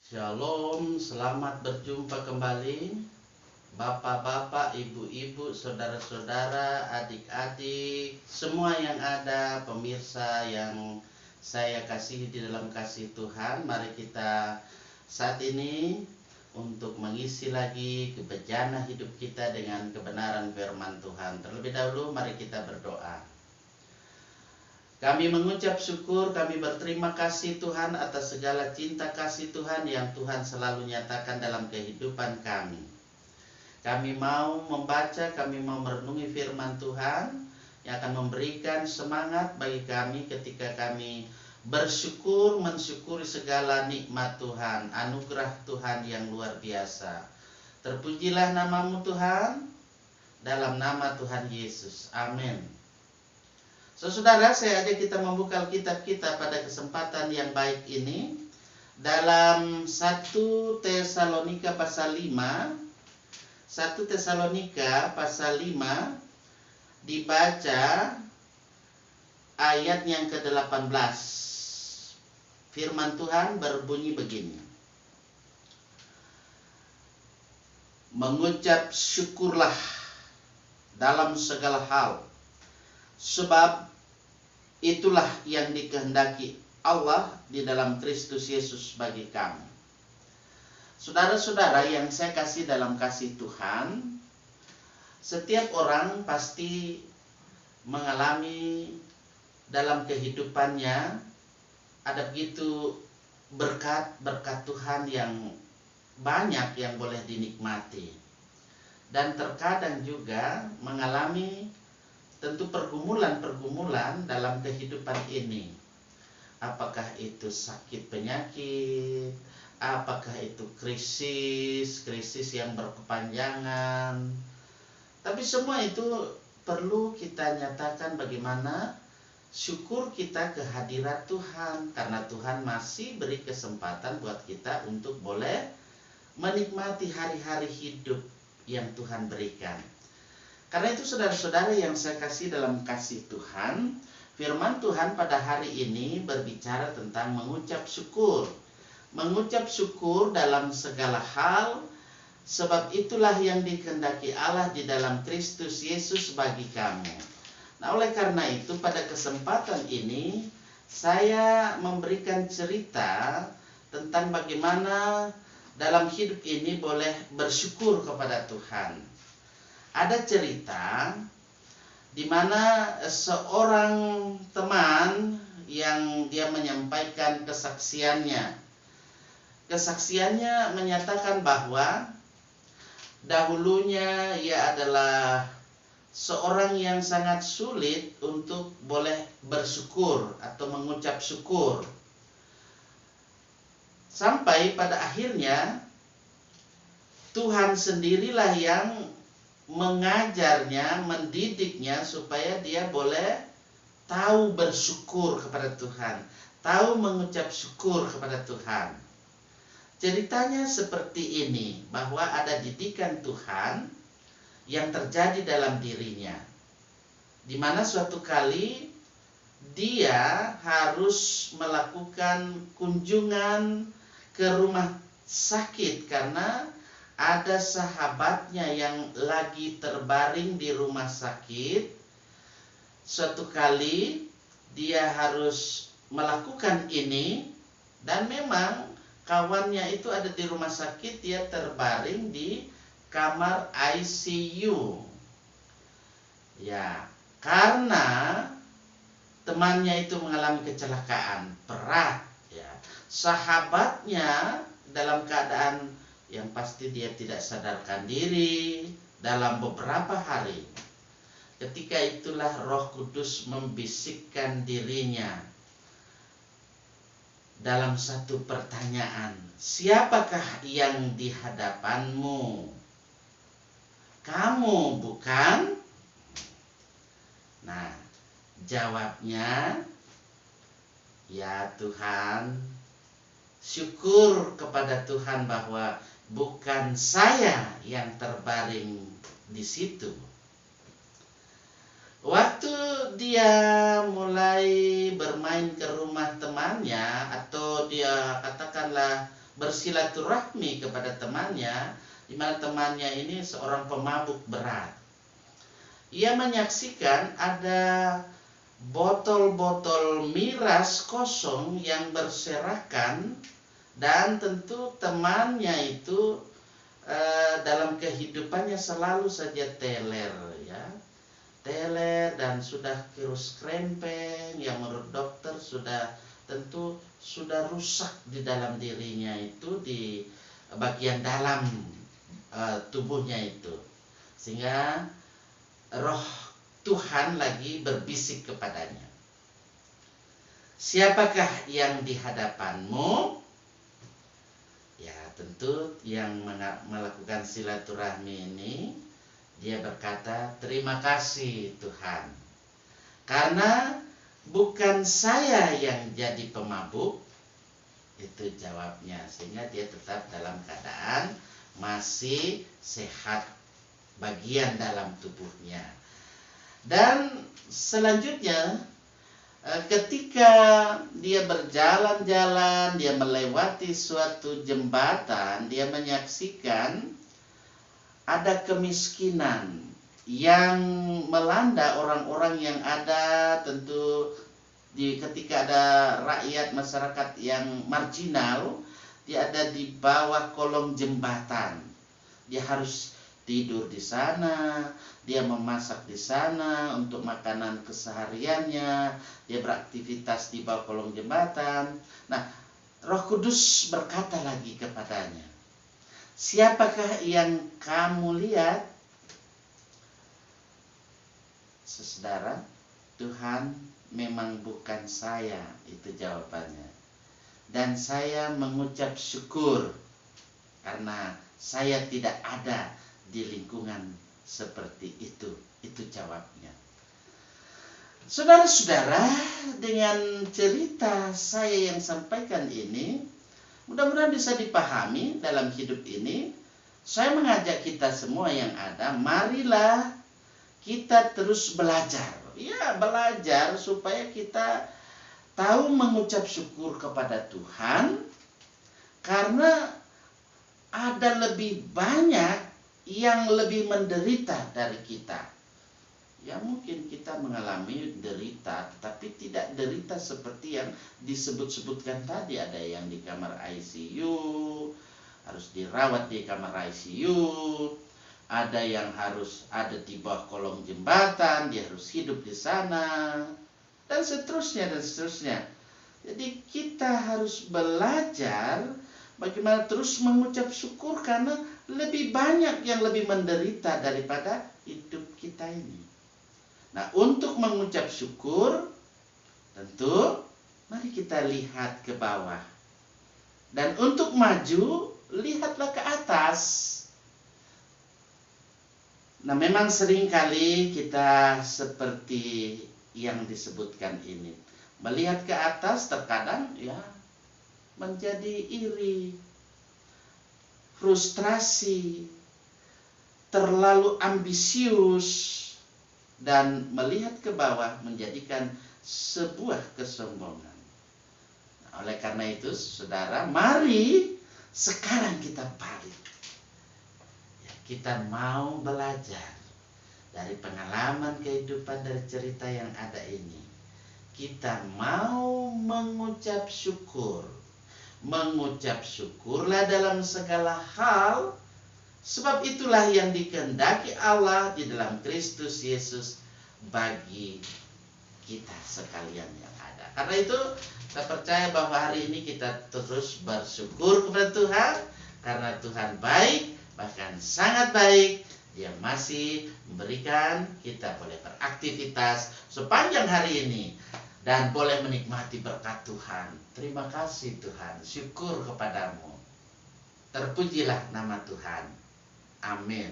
Shalom, selamat berjumpa kembali Bapak-bapak, ibu-ibu, saudara-saudara, adik-adik, semua yang ada, pemirsa yang saya kasihi di dalam kasih Tuhan. Mari kita saat ini untuk mengisi lagi kebejana hidup kita dengan kebenaran firman Tuhan. Terlebih dahulu mari kita berdoa. Kami mengucap syukur, kami berterima kasih Tuhan atas segala cinta kasih Tuhan yang Tuhan selalu nyatakan dalam kehidupan kami. Kami mau membaca, kami mau merenungi firman Tuhan yang akan memberikan semangat bagi kami ketika kami bersyukur, mensyukuri segala nikmat Tuhan, anugerah Tuhan yang luar biasa. Terpujilah namamu Tuhan, dalam nama Tuhan Yesus. Amin. Saudara, saya ajak kita membuka Alkitab kita pada kesempatan yang baik ini dalam 1 Tesalonika pasal 5. 1 Tesalonika pasal 5 dibaca ayat yang ke-18. Firman Tuhan berbunyi begini. Mengucap syukurlah dalam segala hal, sebab itulah yang dikehendaki Allah di dalam Kristus Yesus bagi kamu. Saudara-saudara yang saya kasih dalam kasih Tuhan, setiap orang pasti mengalami dalam kehidupannya ada begitu berkat-berkat Tuhan yang banyak yang boleh dinikmati. Dan terkadang juga mengalami tentu pergumulan-pergumulan dalam kehidupan ini. Apakah itu sakit penyakit, apakah itu krisis yang berkepanjangan. Tapi semua itu perlu kita nyatakan bagaimana syukur kita kehadirat Tuhan, karena Tuhan masih beri kesempatan buat kita untuk boleh menikmati hari-hari hidup yang Tuhan berikan. Karena itu saudara-saudara yang saya kasih dalam kasih Tuhan, firman Tuhan pada hari ini berbicara tentang mengucap syukur. Mengucap syukur dalam segala hal, sebab itulah yang dikehendaki Allah di dalam Kristus Yesus bagi kamu. Nah, oleh karena itu pada kesempatan ini saya memberikan cerita tentang bagaimana dalam hidup ini boleh bersyukur kepada Tuhan. Ada cerita di mana seorang teman yang dia menyampaikan kesaksiannya. Kesaksiannya menyatakan bahwa dahulunya ia adalah seorang yang sangat sulit untuk boleh bersyukur atau mengucap syukur. Sampai pada akhirnya Tuhan sendirilah yang mengajarnya, mendidiknya supaya dia boleh tahu bersyukur kepada Tuhan, tahu mengucap syukur kepada Tuhan. Ceritanya seperti ini, bahwa ada didikan Tuhan yang terjadi dalam dirinya, di mana suatu kali dia harus melakukan kunjungan ke rumah sakit karena ada sahabatnya yang lagi terbaring di rumah sakit. Suatu kali dia harus melakukan ini, dan memang kawannya itu ada di rumah sakit, dia terbaring di kamar ICU. Ya, karena temannya itu mengalami kecelakaan berat, ya. Sahabatnya dalam keadaan yang pasti dia tidak sadarkan diri dalam beberapa hari. Ketika itulah Roh Kudus membisikkan dirinya dalam satu pertanyaan, siapakah yang di hadapanmu? Kamu bukan? Nah, jawabnya, ya Tuhan, syukur kepada Tuhan bahwa bukan saya yang terbaring di situ. Waktu dia mulai bermain ke rumah temannya, atau dia katakanlah bersilaturahmi kepada temannya, di mana temannya ini seorang pemabuk berat. Ia menyaksikan ada botol-botol miras kosong yang berserakan, dan tentu temannya itu dalam kehidupannya selalu saja teler, ya, teler, dan sudah virus krempeng yang menurut dokter tentu sudah rusak di dalam dirinya itu, di bagian dalam tubuhnya itu, sehingga roh Tuhan lagi berbisik kepadanya. Siapakah yang di hadapanmu? Ya, tentu yang melakukan silaturahmi ini, dia berkata, terima kasih Tuhan, karena bukan saya yang jadi pemabuk. Itu jawabnya, sehingga dia tetap dalam keadaan masih sehat bagian dalam tubuhnya. Dan selanjutnya, ketika dia berjalan-jalan, dia melewati suatu jembatan, dia menyaksikan ada kemiskinan yang melanda orang-orang yang ada, tentu ketika ada rakyat masyarakat yang marginal, dia ada di bawah kolong jembatan. Dia harus tidur di sana, dia memasak di sana untuk makanan kesehariannya, dia beraktivitas di bawah kolong jembatan. Nah, Roh Kudus berkata lagi kepadanya, siapakah yang kamu lihat? Saudara, Tuhan, memang bukan saya, itu jawabannya. Dan saya mengucap syukur karena saya tidak ada di lingkungan seperti itu jawabnya. Saudara-saudara, dengan cerita saya yang sampaikan ini, mudah-mudahan bisa dipahami dalam hidup ini. Saya mengajak kita semua yang ada, marilah kita terus belajar. Ya, belajar supaya kita tahu mengucap syukur kepada Tuhan, karena ada lebih banyak yang lebih menderita dari kita. Ya, mungkin kita mengalami derita, tapi tidak derita seperti yang disebut-sebutkan tadi. Ada yang di kamar ICU, harus dirawat di kamar ICU. Ada yang harus ada di bawah kolong jembatan, dia harus hidup di sana, dan seterusnya dan seterusnya. Jadi kita harus belajar bagaimana terus mengucap syukur, karena lebih banyak yang lebih menderita daripada hidup kita ini. Nah, untuk mengucap syukur, tentu mari kita lihat ke bawah. Dan untuk maju, lihatlah ke atas. Nah, memang seringkali kita seperti yang disebutkan ini. Melihat ke atas terkadang ya menjadi iri, frustrasi, terlalu ambisius, dan melihat ke bawah menjadikan sebuah kesombongan. Nah, oleh karena itu, saudara, mari sekarang kita balik. Ya, kita mau belajar dari pengalaman kehidupan, dari cerita yang ada ini. Kita mau mengucap syukur. Mengucap syukurlah dalam segala hal, sebab itulah yang dikehendaki Allah di dalam Kristus Yesus bagi kita sekalian yang ada. Karena itu saya percaya bahwa hari ini kita terus bersyukur kepada Tuhan, karena Tuhan baik, bahkan sangat baik. Dia masih memberikan kita boleh beraktivitas sepanjang hari ini dan boleh menikmati berkat Tuhan. Terima kasih Tuhan, syukur kepadamu. Terpujilah nama Tuhan. Amin.